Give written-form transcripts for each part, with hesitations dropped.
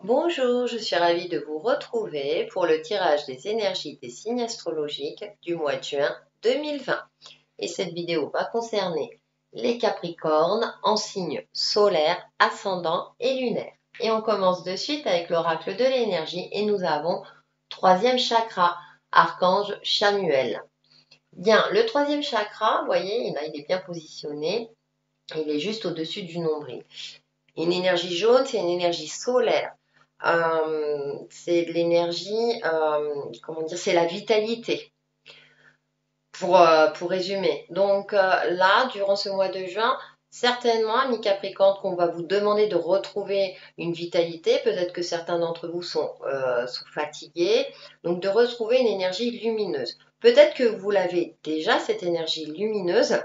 Bonjour, je suis ravie de vous retrouver pour le tirage des énergies des signes astrologiques du mois de juin 2020. Et cette vidéo va concerner les Capricornes en signes solaires, ascendants et lunaires. Et on commence de suite avec l'oracle de l'énergie et nous avons troisième chakra, archange Chamuel. Bien, le troisième chakra, vous voyez, il est bien positionné, il est juste au-dessus du nombril. Une énergie jaune, c'est une énergie solaire. C'est de l'énergie, comment dire, c'est la vitalité, pour résumer. Donc là, durant ce mois de juin, certainement, amis Capricorne, qu'on va vous demander de retrouver une vitalité. Peut-être que certains d'entre vous sont fatigués. Donc de retrouver une énergie lumineuse. Peut-être que vous l'avez déjà, cette énergie lumineuse.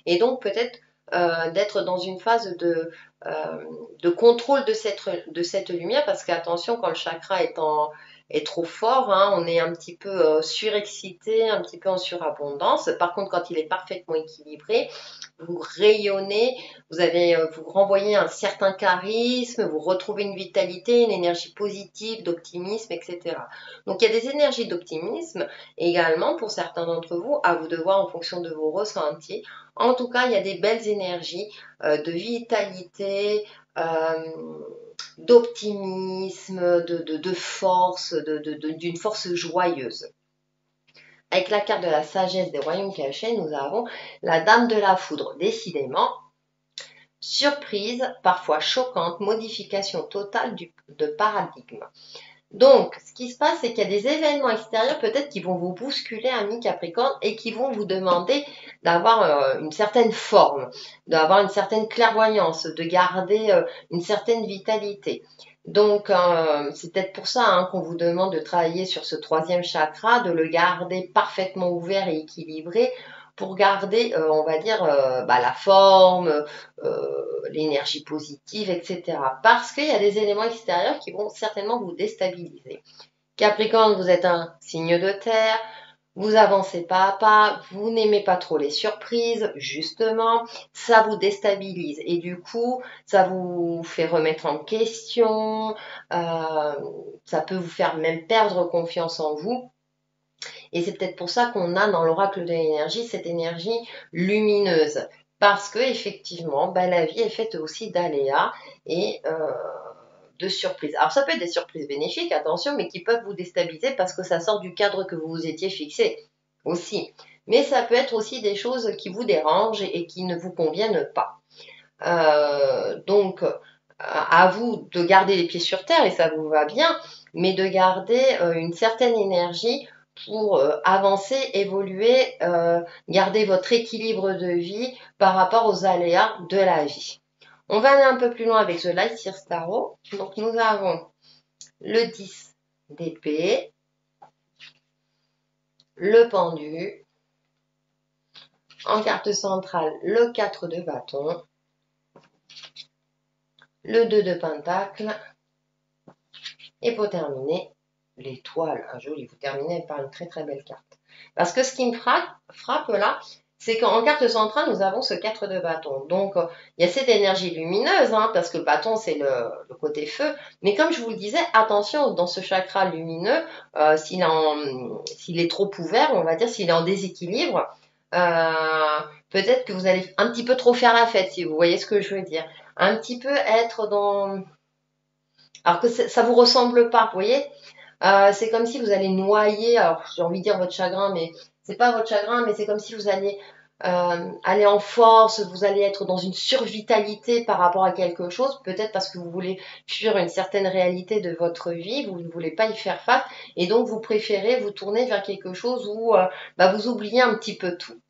Et donc peut-être d'être dans une phase de contrôle de cette lumière, parce qu'attention, quand le chakra est trop fort, hein, on est un petit peu surexcité, un petit peu en surabondance. Par contre, quand il est parfaitement équilibré, vous rayonnez, vous renvoyez un certain charisme, vous retrouvez une vitalité, une énergie positive, d'optimisme, etc. Donc il y a des énergies d'optimisme également pour certains d'entre vous, à vous de voir en fonction de vos ressentis. En tout cas, il y a des belles énergies de vitalité, d'optimisme, de force, d'une force joyeuse. Avec la carte de la sagesse des royaumes cachés, nous avons la dame de la foudre. Décidément, surprise, parfois choquante, modification totale de paradigme. Donc, ce qui se passe, c'est qu'il y a des événements extérieurs peut-être qui vont vous bousculer, amis Capricorne, et qui vont vous demander d'avoir une certaine forme, d'avoir une certaine clairvoyance, de garder une certaine vitalité. Donc, c'est peut-être pour ça hein, qu'on vous demande de travailler sur ce troisième chakra, de le garder parfaitement ouvert et équilibré pour garder, on va dire, la forme, l'énergie positive, etc. Parce qu'il y a des éléments extérieurs qui vont certainement vous déstabiliser. Capricorne, vous êtes un signe de terre, vous avancez pas à pas, vous n'aimez pas trop les surprises, justement, ça vous déstabilise et du coup, ça vous fait remettre en question, ça peut vous faire même perdre confiance en vous. Et c'est peut-être pour ça qu'on a dans l'oracle de l'énergie cette énergie lumineuse. Parce que effectivement, la vie est faite aussi d'aléas et de surprises. Alors ça peut être des surprises bénéfiques, attention, mais qui peuvent vous déstabiliser parce que ça sort du cadre que vous vous étiez fixé aussi. Mais ça peut être aussi des choses qui vous dérangent et qui ne vous conviennent pas. Donc, à vous de garder les pieds sur terre et ça vous va bien, mais de garder une certaine énergie pour avancer, évoluer, garder votre équilibre de vie par rapport aux aléas de la vie. On va aller un peu plus loin avec The Light Year Tarot. Donc nous avons le 10 d'épée, le pendu, en carte centrale le 4 de bâton, le 2 de pentacle, et pour terminer, l'étoile. Un joli, vous terminez par une très très belle carte. Parce que ce qui me frappe là, c'est qu'en carte centrale, nous avons ce 4 de bâton. Donc, il y a cette énergie lumineuse, hein, parce que le bâton, c'est le côté feu. Mais comme je vous le disais, attention, dans ce chakra lumineux, s'il est trop ouvert, on va dire, s'il est en déséquilibre, peut-être que vous allez un petit peu trop faire la fête, si vous voyez ce que je veux dire. Un petit peu être dans... Alors que ça vous ressemble pas, vous voyez. C'est comme si vous allez noyer, alors j'ai envie de dire votre chagrin, mais c'est pas votre chagrin, mais c'est comme si vous allez aller en force, vous allez être dans une survitalité par rapport à quelque chose, peut-être parce que vous voulez fuir une certaine réalité de votre vie, vous ne voulez pas y faire face, et donc vous préférez vous tourner vers quelque chose où vous oubliez un petit peu tout.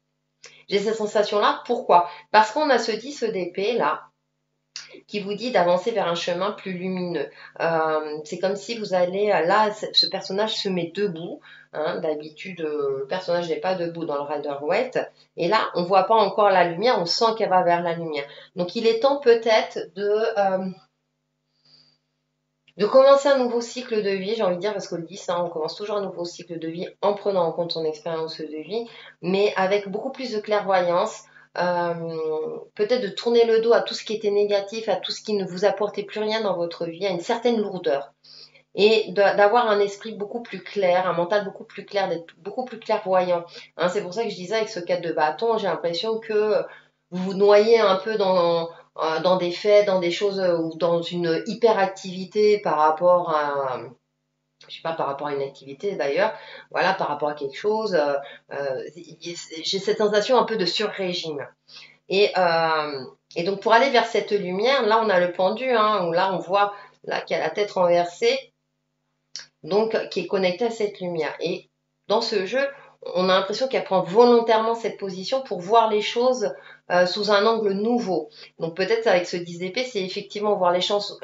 J'ai cette sensation-là, pourquoi? Parce qu'on a ce 10 d'épée là, qui vous dit d'avancer vers un chemin plus lumineux. C'est comme si vous allez, là, ce personnage se met debout. Hein, d'habitude, le personnage n'est pas debout dans le Rider-Waite. Et là, on ne voit pas encore la lumière, on sent qu'elle va vers la lumière. Donc, il est temps peut-être de commencer un nouveau cycle de vie, j'ai envie de dire, parce que le 10, hein, on commence toujours un nouveau cycle de vie en prenant en compte son expérience de vie, mais avec beaucoup plus de clairvoyance, peut-être de tourner le dos à tout ce qui était négatif, à tout ce qui ne vous apportait plus rien dans votre vie, à une certaine lourdeur. Et d'avoir un esprit beaucoup plus clair, un mental beaucoup plus clair, d'être beaucoup plus clairvoyant. Hein, c'est pour ça que je disais avec ce 4 de bâton, j'ai l'impression que vous vous noyez un peu dans des faits, dans des choses ou dans une hyperactivité par rapport à, je sais pas, par rapport à une activité d'ailleurs, voilà, par rapport à quelque chose. J'ai cette sensation un peu de sur-régime. Et, euh, et donc pour aller vers cette lumière, là on a le pendu, hein, où là on voit là qu'il y a la tête renversée, donc qui est connectée à cette lumière. Et dans ce jeu, on a l'impression qu'elle prend volontairement cette position pour voir les choses sous un angle nouveau. Donc peut-être avec ce 10 d'épée, c'est effectivement voir les choses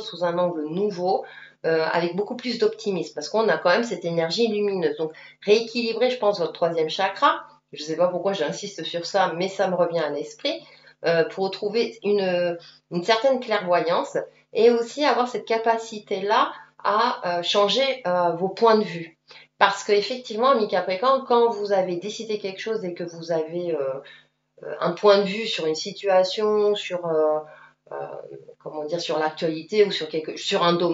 sous un angle nouveau, avec beaucoup plus d'optimisme, parce qu'on a quand même cette énergie lumineuse. Donc rééquilibrer, je pense, votre troisième chakra. Je ne sais pas pourquoi j'insiste sur ça, mais ça me revient à l'esprit, pour retrouver une certaine clairvoyance et aussi avoir cette capacité-là à changer vos points de vue. Parce qu'effectivement, ami Capricorne, quand vous avez décidé quelque chose et que vous avez un point de vue sur une situation, sur euh, comment dire, sur l'actualité ou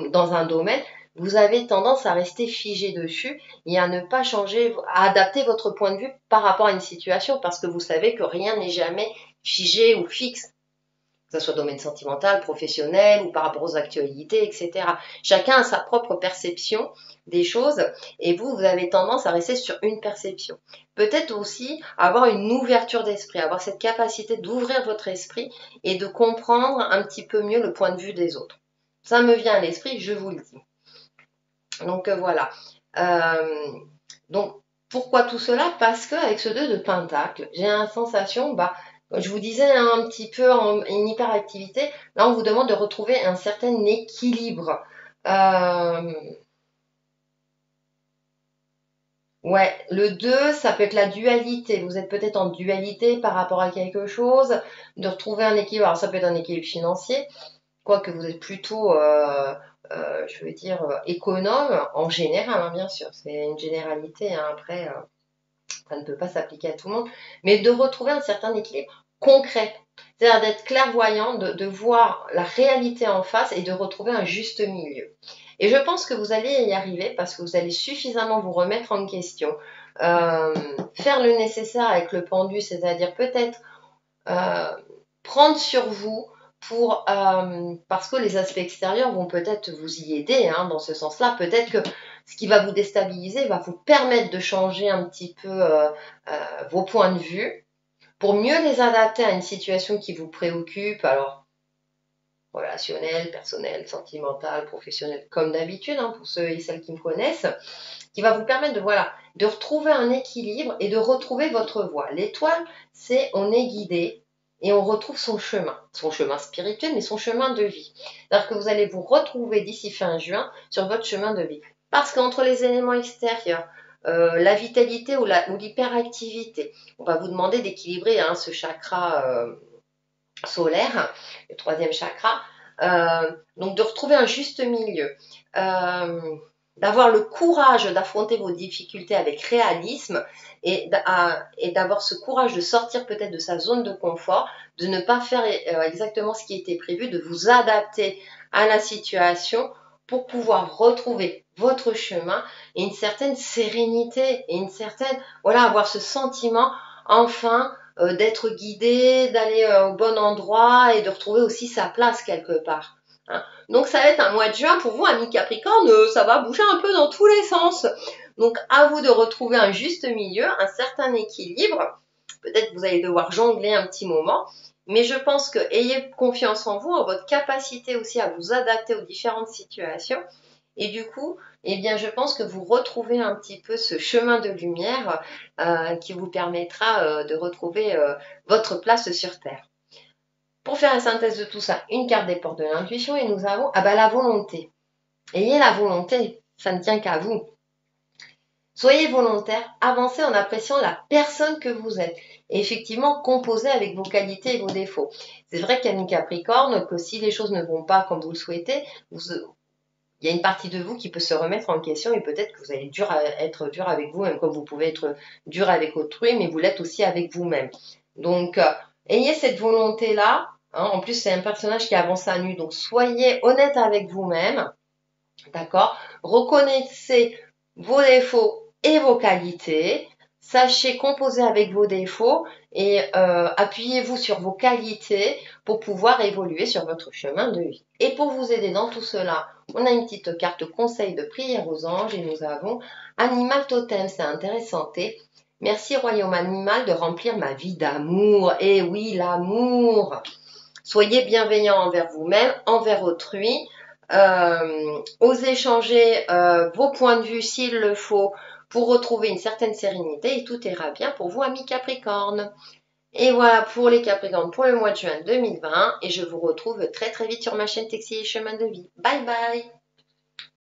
dans un domaine, vous avez tendance à rester figé dessus et à ne pas changer, à adapter votre point de vue par rapport à une situation parce que vous savez que rien n'est jamais figé ou fixe, que ce soit domaine sentimental, professionnel ou par rapport aux actualités, etc. Chacun a sa propre perception des choses et vous avez tendance à rester sur une perception. Peut-être aussi avoir une ouverture d'esprit, avoir cette capacité d'ouvrir votre esprit et de comprendre un petit peu mieux le point de vue des autres. Ça me vient à l'esprit, je vous le dis. Donc voilà. Euh, donc pourquoi tout cela? Parce qu'avec ce 2 de pentacle, j'ai la sensation, je vous disais un petit peu en une hyperactivité, là on vous demande de retrouver un certain équilibre. Euh, ouais, le 2, ça peut être la dualité. Vous êtes peut-être en dualité par rapport à quelque chose, de retrouver un équilibre. Alors ça peut être un équilibre financier, quoique vous êtes plutôt, je veux dire, économe en général, hein, bien sûr. C'est une généralité, hein, après, ça ne peut pas s'appliquer à tout le monde, mais de retrouver un certain équilibre concret. C'est-à-dire d'être clairvoyant, de voir la réalité en face et de retrouver un juste milieu. Et je pense que vous allez y arriver parce que vous allez suffisamment vous remettre en question, faire le nécessaire avec le pendu, c'est-à-dire peut-être euh, prendre sur vous parce que les aspects extérieurs vont peut-être vous y aider, hein, dans ce sens-là. Peut-être que ce qui va vous déstabiliser va vous permettre de changer un petit peu vos points de vue pour mieux les adapter à une situation qui vous préoccupe. Alors, relationnel, personnel, sentimental, professionnel, comme d'habitude, hein, pour ceux et celles qui me connaissent, qui va vous permettre de retrouver un équilibre et de retrouver votre voie. L'étoile, c'est on est guidé et on retrouve son chemin spirituel, mais son chemin de vie. C'est-à-dire que vous allez vous retrouver d'ici fin juin sur votre chemin de vie. Parce qu'entre les éléments extérieurs, la vitalité ou l'hyperactivité, on va vous demander d'équilibrer, hein, ce chakra solaire, le troisième chakra, donc de retrouver un juste milieu. D'avoir le courage d'affronter vos difficultés avec réalisme et d'avoir ce courage de sortir peut-être de sa zone de confort, de ne pas faire exactement ce qui était prévu, de vous adapter à la situation pour pouvoir retrouver votre chemin et une certaine sérénité et une certaine, voilà, avoir ce sentiment enfin d'être guidé, d'aller au bon endroit et de retrouver aussi sa place quelque part. Hein. Donc ça va être un mois de juin pour vous, amis Capricorne, ça va bouger un peu dans tous les sens. Donc à vous de retrouver un juste milieu, un certain équilibre. Peut-être que vous allez devoir jongler un petit moment, mais je pense que ayez confiance en vous, en votre capacité aussi à vous adapter aux différentes situations. Et du coup, eh bien, je pense que vous retrouvez un petit peu ce chemin de lumière qui vous permettra de retrouver votre place sur Terre. Pour faire la synthèse de tout ça, une carte des portes de l'intuition et nous avons la volonté. Ayez la volonté, ça ne tient qu'à vous. Soyez volontaire, avancez en appréciant la personne que vous êtes. Et effectivement, composez avec vos qualités et vos défauts. C'est vrai qu'Annie Capricorne, que si les choses ne vont pas comme vous le souhaitez, il y a une partie de vous qui peut se remettre en question et peut-être que vous allez être dur avec vous, même comme vous pouvez être dur avec autrui, mais vous l'êtes aussi avec vous-même. Donc, ayez cette volonté-là. Hein. En plus, c'est un personnage qui avance à nu. Donc, soyez honnête avec vous-même. D'accord? Reconnaissez vos défauts et vos qualités. Sachez composer avec vos défauts et appuyez-vous sur vos qualités pour pouvoir évoluer sur votre chemin de vie. Et pour vous aider dans tout cela, on a une petite carte conseil de prière aux anges et nous avons Animal Totem, c'est intéressant. Merci Royaume Animal de remplir ma vie d'amour. Et oui, l'amour. Soyez bienveillant envers vous-même, envers autrui. Osez changer vos points de vue s'il le faut pour retrouver une certaine sérénité et tout ira bien pour vous, amis Capricorne. Et voilà pour les Capricornes pour le mois de juin 2020 et je vous retrouve très très vite sur ma chaîne Textile et Chemin de Vie. Bye bye!